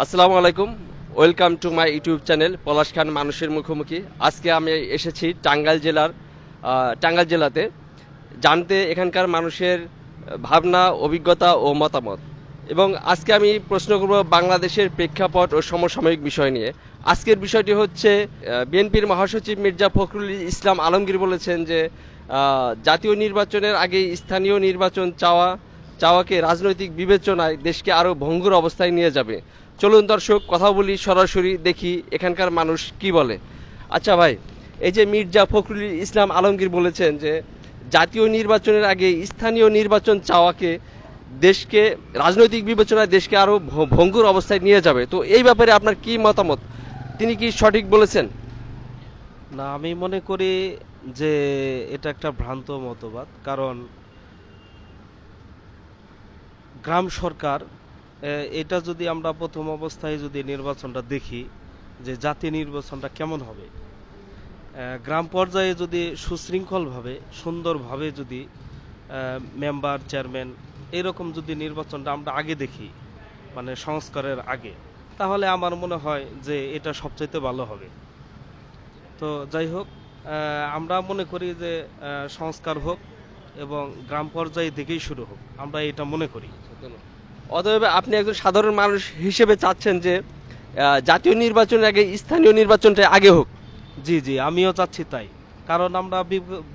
আসসালামু আলাইকুম। Welcome to my YouTube channel Palash Khan মানুষের মুখোমুখি। আজকে আমি এসেছি টাঙ্গাইল জেলাতে জানতে এখানকার মানুষের ভাবনা, অভিজ্ঞতা ও মতামত। এবং আজকে আমি প্রশ্ন করব বাংলাদেশের প্রেক্ষাপট ও সমসাময়িক বিষয় নিয়ে। আজকের বিষয়টি হচ্ছে বিএনপির মহাসচিব মির্জা ফখরুল ইসলাম আলমগীর বলেছেন যে জাতীয় নির্বাচনের আগে স্থানীয় নির্বাচন চাওয়াকে রাজনৈতিক বিবেচনায় দেশকে আরও ভঙ্গুর অবস্থায় নিয়ে যাবে। চলুন দর্শক কথা বলি, সরাসরি দেখি এখানকার মানুষ কি বলে। আচ্ছা ভাই, এই যে মির্জা ফখরুল ইসলাম আলমগীর বলেছেন যে জাতীয় নির্বাচনের আগে স্থানীয় নির্বাচন চাওয়াকে দেশকে রাজনৈতিক বিবেচনায় দেশকে আরো ভঙ্গুর অবস্থায় নিয়ে যাবে, তো এই ব্যাপারে আপনার কি মতামত? তিনি কি সঠিক বলেছেন? না, আমি মনে করি যে এটা একটা ভ্রান্ত মতবাদ। কারণ গ্রাম সরকার, এটা যদি আমরা প্রথম অবস্থায় যদি নির্বাচনটা দেখি যে জাতীয় নির্বাচনটা কেমন হবে, গ্রাম পর্যায়ে যদি সুশৃঙ্খলভাবে সুন্দরভাবে যদি মেম্বার চেয়ারম্যান এরকম যদি নির্বাচনটা আমরা আগে দেখি, মানে সংস্কারের আগে, তাহলে আমার মনে হয় যে এটা সবচাইতে ভালো হবে। তো যাই হোক, আমরা মনে করি যে সংস্কার হোক এবং গ্রাম পর্যায়ে থেকেই শুরু হোক, আমরা এটা মনে করি। অতএব আপনি একজন সাধারণ মানুষ হিসেবে চাচ্ছেন যে জাতীয় নির্বাচনের আগে স্থানীয় নির্বাচনটা আগে হোক? জি জি, আমিও চাচ্ছি তাই। কারণ আমরা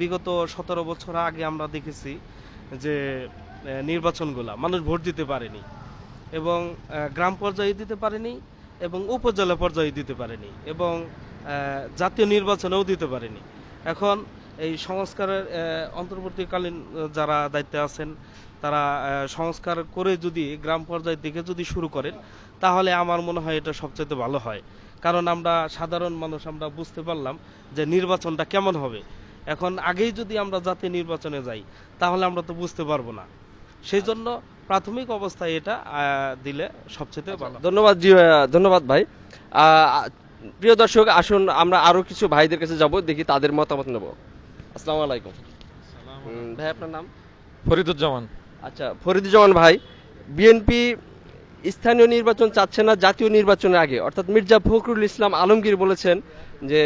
বিগত 17 বছর আগে আমরা দেখেছি যে নির্বাচনগুলা মানুষ ভোট দিতে পারেনি, এবং গ্রাম পর্যায়ে দিতে পারেনি, এবং উপজেলা পর্যায়ে দিতে পারেনি, এবং জাতীয় নির্বাচনেও দিতে পারেনি। এখন এই সংস্কারের অন্তর্বর্তীকালীন যারা দায়িত্বে আছেন, তারা সংস্কার করে যদি গ্রাম পর্যায় থেকে যদি শুরু করেন, তাহলে আমার মনে হয় এটা সবচেয়ে ভালো হয়। কারণ আমরা সাধারণ মানুষ আমরা বুঝতে পারলাম যে নির্বাচনটা কেমন হবে। এখন আগেই যদি আমরা জাতীয় নির্বাচনে যাই, তাহলে আমরা তো বুঝতে পারবো না। সেই জন্য প্রাথমিক অবস্থায় এটা দিলে সবচেয়ে ভালো। ধন্যবাদ জি, ধন্যবাদ ভাই। প্রিয় দর্শক, আসুন আমরা আরো কিছু ভাইদের কাছে যাব, দেখি তাদের মতামত নেব। আসসালামু আলাইকুম ভাই, আপনার নাম? ফরিদুজ্জামান। আচ্ছা ফরিদুজ্জামান ভাই, বিএনপি স্থানীয় নির্বাচন চাচ্ছে না জাতীয় নির্বাচনের আগে, অর্থাৎ মির্জা ফখরুল ইসলাম আলমগীর বলেছেন যে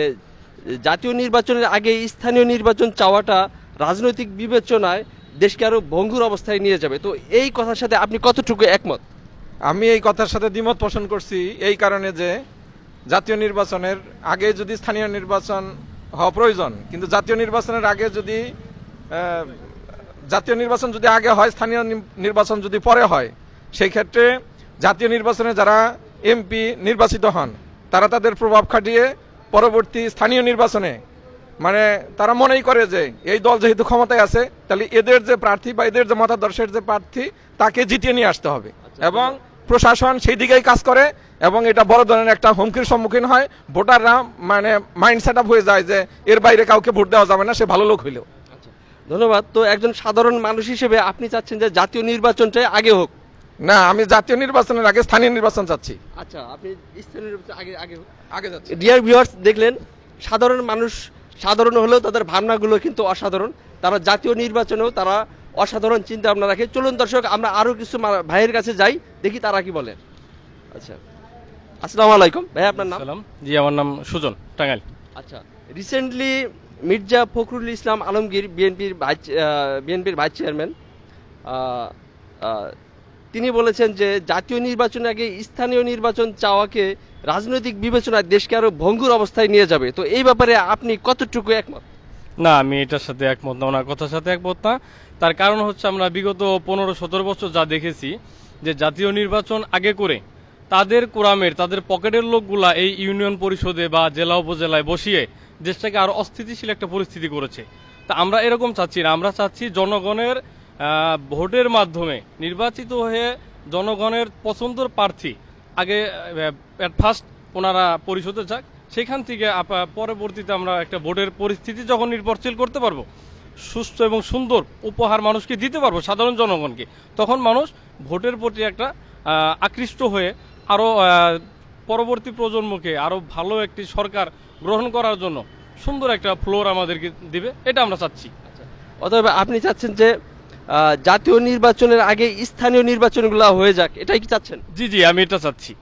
জাতীয় নির্বাচনের আগে স্থানীয় নির্বাচন চাওয়াটা রাজনৈতিক বিবেচনায় দেশকে আরো ভঙ্গুর অবস্থায় নিয়ে যাবে, তো এই কথার সাথে আপনি কতটুকু একমত? আমি এই কথার সাথে দ্বিমত পোষণ করছি, এই কারণে যে জাতীয় নির্বাচনের আগে যদি স্থানীয় নির্বাচন হওয়া প্রয়োজন, কিন্তু জাতীয় নির্বাচনের আগে যদি জাতীয় নির্বাচন যদি আগে হয়, স্থানীয় নির্বাচন যদি পরে হয়, সেই ক্ষেত্রে জাতীয় নির্বাচনে যারা এমপি নির্বাচিত হন, তারা তাদের প্রভাব খাটিয়ে পরবর্তী স্থানীয় নির্বাচনে, মানে তারা মনেই করে যে এই দল যেহেতু ক্ষমতায় আছে, তাহলে এদের যে প্রার্থী বা এদের যে মতাদর্শের যে প্রার্থী, তাকে জিতিয়ে নিয়ে আসতে হবে। এবং প্রশাসন সেই দিকেই কাজ করে, এবং এটা বড় ধরনের একটা হুমকির সম্মুখীন হয়। ভোটাররা মানে মাইন্ড সেট আপ হয়ে যায় যে এর বাইরে কাউকে ভোট দেওয়া যাবে না, সে ভালো লোক হইলেও। ধন্যবাদ। তো একজন সাধারণ মানুষ হিসেবে আপনি চাচ্ছেন যে জাতীয় নির্বাচনটা আগে হোক? না, আমি জাতীয় নির্বাচনের আগে স্থানীয় নির্বাচন চাচ্ছি। আচ্ছা, আপনি স্থানীয় নির্বাচন আগে আগে হোক। আগে যাচ্ছি। ডিয়ার ভিউয়ার্স, দেখলেন সাধারণ মানুষ সাধারণ হলেও তাদের ভাবনাগুলো কিন্তু অসাধারণ। তারা জাতীয় নির্বাচনেও তারা অসাধারণ চিন্তা ভাবনা রাখে। চলুন দর্শক, আমরা আরো কিছু ভাইয়ের কাছে যাই, দেখি তারা কি বলে। আচ্ছা, আসসালামু আলাইকুম ভাই, আপনার নাম? সালাম জি, আমার নাম সুজন, টাঙ্গাইল। আচ্ছা, রিসেন্টলি মির্জা ফখরুল ইসলাম আলমগীর, বিএনপির ভাইস চেয়ারম্যান, তিনি বলেছেন যে জাতীয় নির্বাচনের আগে স্থানীয় নির্বাচন চাওয়াকে রাজনৈতিক বিবেচনায় দেশকে আরো ভঙ্গুর অবস্থায় নিয়ে যাবে, তো এই ব্যাপারে আপনি কতটুকু একমত? না, আমি এটার সাথে একমত না, ওনার কথার সাথে একমত না। তার কারণ হচ্ছে আমরা বিগত 15-17 বছর যা দেখেছি যে জাতীয় নির্বাচন আগে করে তাদের কোরামের, তাদের পকেটের লোকগুলা এই ইউনিয়ন পরিষদে বা জেলা উপজেলায় বসিয়ে দেশটাকে আরো অস্থিতিশীল একটা পরিস্থিতি করেছে। তা আমরা এরকম চাচ্ছি না, আমরা চাচ্ছি জনগণের ভোটের মাধ্যমে নির্বাচিত হয়ে জনগণের পছন্দের প্রার্থী আগে ফার্স্ট ওনারা পরিষদে যাক, সেখান থেকে পরবর্তীতে আমরা একটা ভোটের পরিস্থিতি যখন নির্ভরশীল করতে পারবো, সুস্থ এবং সুন্দর উপহার মানুষকে দিতে পারবো সাধারণ জনগণকে, তখন মানুষ ভোটের প্রতি একটা আকৃষ্ট হয়ে আরো পরবর্তী প্রজন্মকে আরো ভালো একটি সরকার গ্রহণ করার জন্য সুন্দর একটা ফ্লোর আমাদেরকে দিবে, এটা আমরা চাচ্ছি। অতএব আপনি চাচ্ছেন যে জাতীয় নির্বাচনের আগে স্থানীয় নির্বাচনগুলো হয়ে যাক, এটাই কি চাচ্ছেন? জি জি, আমি এটা চাচ্ছি।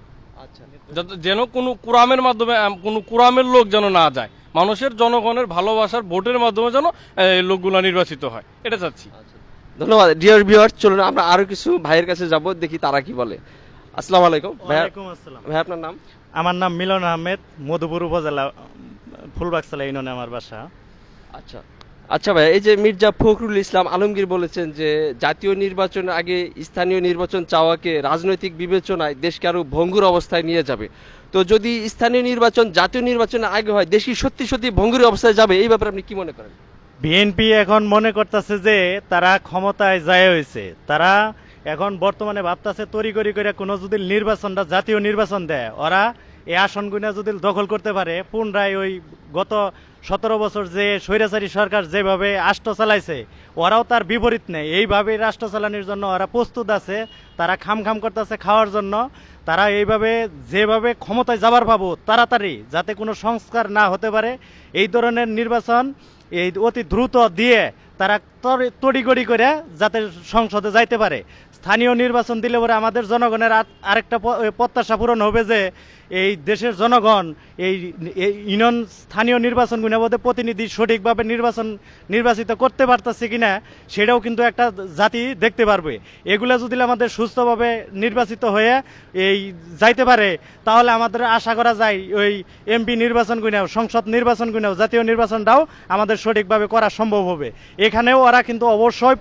যেন কোনো কুরামের মাধ্যমে কোনো কুরামের লোক যেন না যায়, মানুষের জনগণের ভালোবাসার ভোটের মাধ্যমে যেন এই লোকগুলা নির্বাচিত হয়, এটা চাচ্ছি। ধন্যবাদ ডিয়ার ভিউয়ার। চলুন আমরা আরো কিছু ভাইয়ের কাছে যাব, দেখি তারা কি বলে। আসসালামু আলাইকুম ভাইয়া। ওয়ালাইকুম আসসালাম। ভাই আপনার নাম? আমার নাম মিলন আহমেদ, মধুপুর উপজেলা ফুলবাগসালা ইউনিয়নে আমার বাসা। আচ্ছা আচ্ছা ভাই, এই যে মির্জা ফখরুল ইসলাম আলমগীর বলেছেন যে জাতীয় নির্বাচনের আগে স্থানীয় নির্বাচন চাওয়াকে রাজনৈতিক বিবেচনায় দেশকে আরো ভঙ্গুর অবস্থায় নিয়ে যাবে, তো যদি স্থানীয় নির্বাচন জাতীয় নির্বাচনের আগে হয়, দেশ কি সত্যি সত্যি ভঙ্গুর অবস্থায় যাবে? এই ব্যাপারে আপনি কি মনে করেন? বিএনপি এখন মনে করতেছে যে তারা ক্ষমতায় যায় হয়েছে, তারা এখন বর্তমানে ভাবতেছে তড়িঘড়ি করে কোনো যদি নির্বাচনটা জাতীয় নির্বাচন দেয়, ওরা এই আসনগুলো যদি দখল করতে পারে, পুনরায় ওই গত 17 বছর যে স্বৈরাচারী সরকার যেভাবে রাষ্ট্র চালাইছে, ওরাও তার বিপরীত নেই, এইভাবে রাষ্ট্র চালানোর জন্য ওরা প্রস্তুত আছে। তারা খাম করতেছে খাওয়ার জন্য। তারা এইভাবে যেভাবে ক্ষমতায় যাবার পাবো তাড়াতাড়ি, যাতে কোনো সংস্কার না হতে পারে, এই ধরনের নির্বাচন এই অতি দ্রুত দিয়ে তারা তড়িগড়ি করে যাতে সংসদে যাইতে পারে। স্থানীয় নির্বাচন দিলে পরে আমাদের জনগণের আরেকটা প্রত্যাশা পূরণ হবে যে এই দেশের জনগণ এই ইউনিয়ন স্থানীয় নির্বাচনগুলোর মধ্যে প্রতিনিধি সঠিকভাবে নির্বাচিত করতে পারতেছে কিনা, সেটাও কিন্তু একটা জাতি দেখতে পারবে। এগুলা যদি আমাদের সুস্থভাবে নির্বাচিত হয়ে এই যাইতে পারে, তাহলে আমাদের আশা করা যায় ওই এমপি নির্বাচনগুলোও, সংসদ নির্বাচনগুলোও, জাতীয় নির্বাচনটাও আমাদের সঠিকভাবে করা সম্ভব হবে। এখানেও ওরা কিন্তু অবশ্যই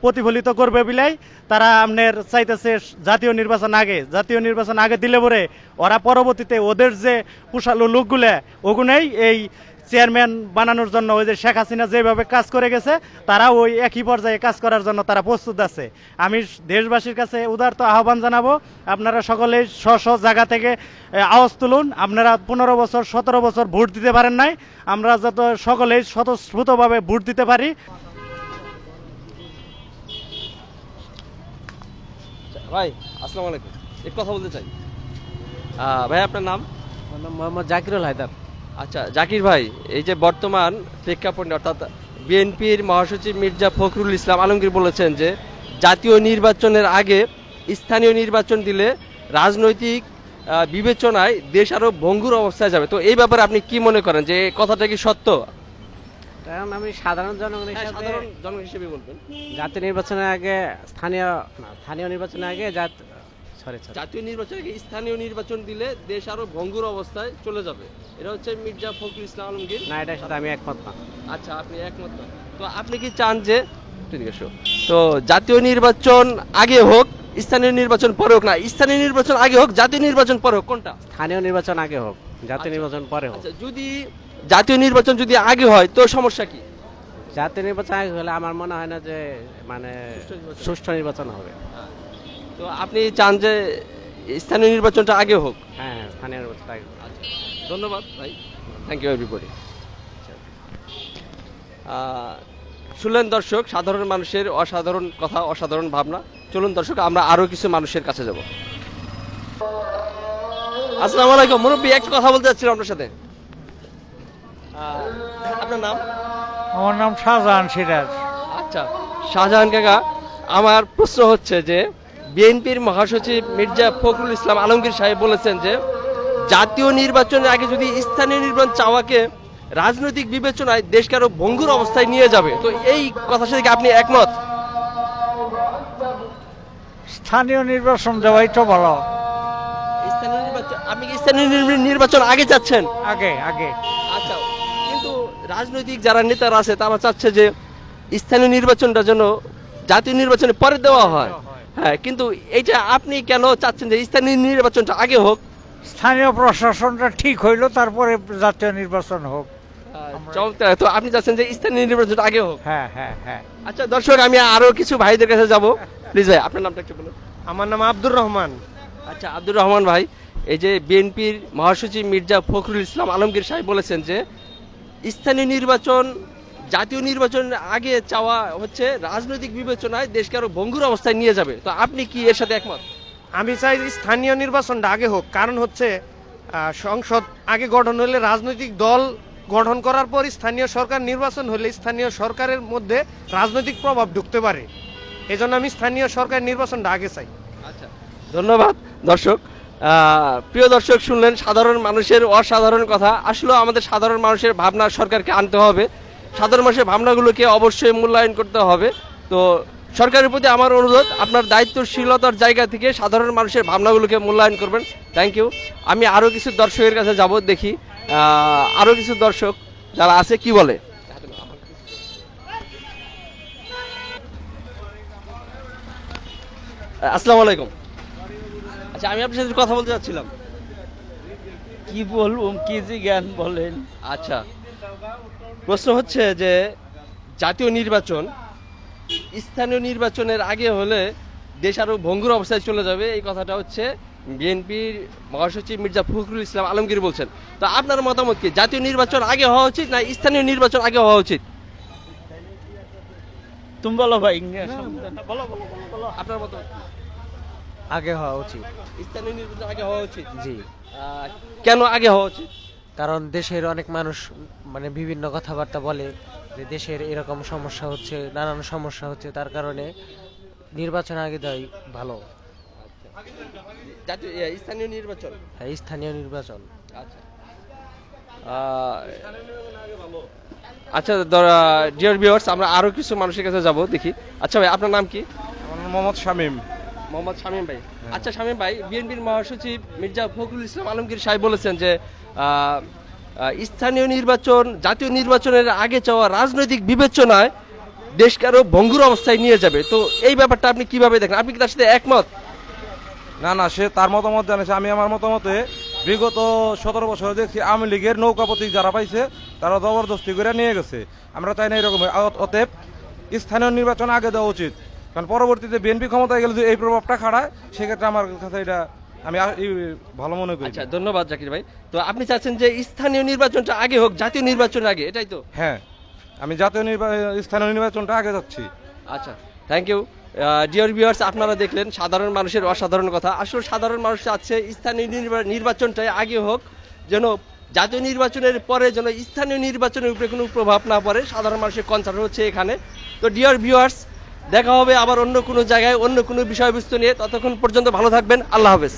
প্রতিফলিত করবে বিলাই তারা আপনার চাইতেছে জাতীয় নির্বাচন আগে দিলে পরে ওরা পরবর্তীতে ওদের যে কুশালু লোকগুলা ওগুলোই এই চেয়ারম্যান বানানোর জন্য, ওই যে শেখ হাসিনা যেভাবে কাজ করে গেছে, তারা ওই একই পর্যায়ে কাজ করার জন্য তারা প্রস্তুত আছে। আমি দেশবাসীর কাছে উদারত আহ্বান জানাবো, আপনারা সকলে স্ব জায়গা থেকে আওয়াজ তুলুন। আপনারা 15 বছর 17 বছর ভোট দিতে পারেন নাই, আমরা যত সকলেই স্বতঃস্ফূর্তভাবে ভোট দিতে পারি। ভাই আসসালামু আলাইকুম, এক কথা বলতে চাই। ভাই আপনার নাম? মোহাম্মদ জাকিরুল হায়দার। আচ্ছা জাকির ভাই, এই যে বর্তমান প্রেক্ষাপটে অর্থাৎ বিএনপির মহাসচিব মির্জা ফখরুল ইসলাম আলমগীর বলেছেন যে জাতীয় নির্বাচনের আগে স্থানীয় নির্বাচন দিলে রাজনৈতিক বিবেচনায় দেশ আরো ভঙ্গুর অবস্থায় যাবে, তো এই ব্যাপারে আপনি কি মনে করেন, যে এই কথাটা কি সত্য? কারণ আমি সাধারণ জনগণ হ্যাঁ, হিসাবে সাধারণ জনগণ হিসেবে বলবেন। জাতীয় নির্বাচনের আগে স্থানীয় নির্বাচনের আগে জাতীয় নির্বাচনের আগে স্থানীয় নির্বাচন দিলে দেশ আরো ভঙ্গুর অবস্থায় চলে যাবে, এটা হচ্ছে মির্জা ফখরুল ইসলাম আলমগীর। না, এটার সাথে আমি একমত না। আচ্ছা আপনি একমত না, তো আপনি কি চান যে তো জাতীয় নির্বাচন আগে হোক স্থানীয় নির্বাচন পরে হোক, না স্থানীয় নির্বাচন আগে হোক জাতীয় নির্বাচন পরে হোক, কোনটা? স্থানীয় নির্বাচন আগে হোক, জাতীয় আচ্ছা। নির্বাচন পরে হোক। আচ্ছা যদি জাতীয় নির্বাচন যদি আগে হয় তো সমস্যা কি? জাতীয় নির্বাচন আগে হলে আমার মনে হয় না যে মানে সুষ্ঠু নির্বাচন হবে। তো আপনি চান যে স্থানীয় নির্বাচনটা আগে হোক? হ্যাঁ, স্থানীয় নির্বাচন আগে হোক। আচ্ছা ধন্যবাদ ভাই, থ্যাংক ইউ এভরিবডি। শুনলেন দর্শক, সাধারণ মানুষের অসাধারণ কথা, অসাধারণ ভাবনা। চলুন দর্শক আমরা আরো কিছু মানুষের কাছে যাব। আসসালামু আলাইকুম মুরব্বী, একটা কথা বলতে চাচ্ছিলাম আপনার সাথে। আপনার নাম? আমার নাম শাহজাহান সিরাজ। আচ্ছা শাহজাহান কাকা, আমার প্রশ্ন হচ্ছে যে বিএনপির মহাসচিব মির্জা ফখরুল ইসলাম আলমগীর সাহেব বলেছেন যে জাতীয় নির্বাচনের আগে যদি স্থানীয় নির্বাচন চাওয়াকে রাজনৈতিক বিবেচনায় দেশকে আরো ভঙ্গুর অবস্থায় নিয়ে যাবে, তো এই কথার সাথে কি আপনি একমত? স্থানীয় নির্বাচন দেওয়াই তো ভালো। স্থানীয় নির্বাচন, আপনি কি স্থানীয় নির্বাচন আগে চাচ্ছেন? আগে আগে আচ্ছা, কিন্তু রাজনৈতিক যারা নেতারা আছে তারা চাচ্ছে যে স্থানীয় নির্বাচনটা যেন জাতীয় নির্বাচনের পরে দেওয়া হয়। হ্যাঁ, কিন্তু এইটা আপনি কেন চাচ্ছেন যে স্থানীয় নির্বাচনটা আগে হোক? স্থানীয় প্রশাসনটা ঠিক হইলো তারপরে জাতীয় নির্বাচন হোক। চমৎকার, তো আপনি চাচ্ছেন যে স্থানীয় নির্বাচনটা আগে হোক? হ্যাঁ হ্যাঁ হ্যাঁ। আচ্ছা দর্শক, আমি আরো কিছু ভাইদের কাছে যাব। প্লিজ ভাই আপনার নামটা একটু বলুন। আমার নাম আব্দুর রহমান। আচ্ছা আব্দুর রহমান ভাই, এই যে বিএনপির মহাসচিব মির্জা ফখরুল ইসলাম আলমগীর সাহেব বলেছেন যে স্থানীয় নির্বাচন জাতীয় নির্বাচনের আগে চাওয়া হচ্ছে রাজনৈতিক বিবেচনায় দেশকে আরো ভঙ্গুর অবস্থায় নিয়ে যাবে, তো আপনি কি এর সাথে একমত? আমি চাই স্থানীয় নির্বাচনটা আগে হোক, কারণ হচ্ছে সংসদ আগে গঠন হলে রাজনৈতিক দল গঠন করার পর স্থানীয় সরকার নির্বাচন হলে স্থানীয় সরকারের মধ্যে রাজনৈতিক প্রভাব ঢুকতে পারে, এজন্য আমি স্থানীয় সরকার নির্বাচনটা আগে চাই। আচ্ছা ধন্যবাদ দর্শক, প্রিয় দর্শক, শুনলেন সাধারণ মানুষের অসাধারণ কথা। আসলে আমাদের সাধারণ মানুষের ভাবনা সরকারকে আনতে হবে, সাধারণ মানুষের ভাবনাগুলোকে অবশ্যই মূল্যায়ন করতে হবে। তো সরকারের প্রতি আমার অনুরোধ, আপনার দায়িত্বশীলতার জায়গা থেকে সাধারণ মানুষের ভাবনাগুলোকে মূল্যায়ন করবেন। Thank you. আমি আরও কিছু দর্শকের কাছে যাব, দেখি আরও কিছু দর্শক যারা আছে কি বলে। আসসালামু আলাইকুম। আচ্ছা, আমি আপনার সাথে কথা বলতে চাচ্ছিলাম। কি বলবো, কি যে জ্ঞান বলেন। আচ্ছা, প্রশ্ন হচ্ছে যে জাতীয় নির্বাচন স্থানীয় নির্বাচনের আগে হলে দেশ আরো ভঙ্গুর অবস্থায় চলে যাবে, এই কথাটা হচ্ছে বিএনপির মহাসচিব মির্জা ফখরুল ইসলাম আলমগীর বলছেন। তো আপনার মতামত কি, জাতীয় নির্বাচন আগে হওয়া উচিত না স্থানীয় নির্বাচন আগে হওয়া উচিত? তুমি বলো ভাই। আপনার মতামত কি? আগে হওয়া উচিত। স্থানীয় নির্বাচন আগে হওয়া উচিত। জি, কেন আগে হওয়া উচিত? কারণ দেশের অনেক মানুষ মানে বিভিন্ন কথাবার্তা বলে যে দেশের এরকম সমস্যা হচ্ছে, নানান সমস্যা হচ্ছে, তার কারণে নির্বাচন আগে দেওয়াই ভালো। জাতীয় স্থানীয় নির্বাচন, হ্যাঁ, স্থানীয় নির্বাচন। আচ্ছা আচ্ছা, ডিয়ার ভিউয়ার্স, আমরা আরো কিছু মানুষের কাছে যাব, দেখি। আচ্ছা ভাই, আপনার নাম কি? মোহাম্মদ শামীম। মোহাম্মদ শামীম ভাই। আচ্ছা শামীম ভাই, বিএনপির মহাসচিব মির্জা ফখরুল ইসলাম আলমগীর সাহেব বলেছেন যে স্থানীয় নির্বাচন জাতীয় নির্বাচনের আগে চাওয়া রাজনৈতিক বিবেচনায় দেশকে আরো ভঙ্গুর অবস্থায় নিয়ে যাবে। তো এই ব্যাপারটা আপনি কিভাবে দেখেন? আপনি কি তার সাথে একমত? না, সে তার মতামত জানিয়েছে। আমি আমার মতামতে বিগত 17 বছর দেখছি আওয়ামী লীগের নৌকা প্রতীক যারা পাইছে তারা জবরদস্তি করে নিয়ে গেছে। আমরা চাই না এরকম। অতএব স্থানীয় নির্বাচন আগে দেওয়া উচিত, কারণ পরবর্তীতে বিএনপি ক্ষমতায় গেলে যদি এই প্রভাবটা খাড়ায়, সেক্ষেত্রে আমার কাছে এটা আমি ভালো মনে করি। আচ্ছা, ধন্যবাদ জাকির ভাই। তো আপনি চাচ্ছেন যে স্থানীয় নির্বাচনটা আগে হোক জাতীয় নির্বাচনের আগে, এটাই তো? হ্যাঁ, আমি স্থানীয় নির্বাচনটা আগে যাচ্ছি। আচ্ছা, থ্যাংক ইউ। ডিয়ার ভিউয়ার্স, আপনারা দেখলেন সাধারণ মানুষের অসাধারণ কথা। আসলে সাধারণ মানুষ চাচ্ছে স্থানীয় নির্বাচনটাই আগে হোক, যেন জাতীয় নির্বাচনের পরে যেন স্থানীয় নির্বাচনের উপরে কোনো প্রভাব না পড়ে। সাধারণ মানুষের কনসার্ন হচ্ছে এখানে। তো ডিয়ার ভিউয়ার্স, দেখা হবে আবার অন্য কোনো জায়গায় অন্য কোনো বিষয়বস্তু নিয়ে। ততক্ষণ পর্যন্ত ভালো থাকবেন। আল্লাহ হাফেজ।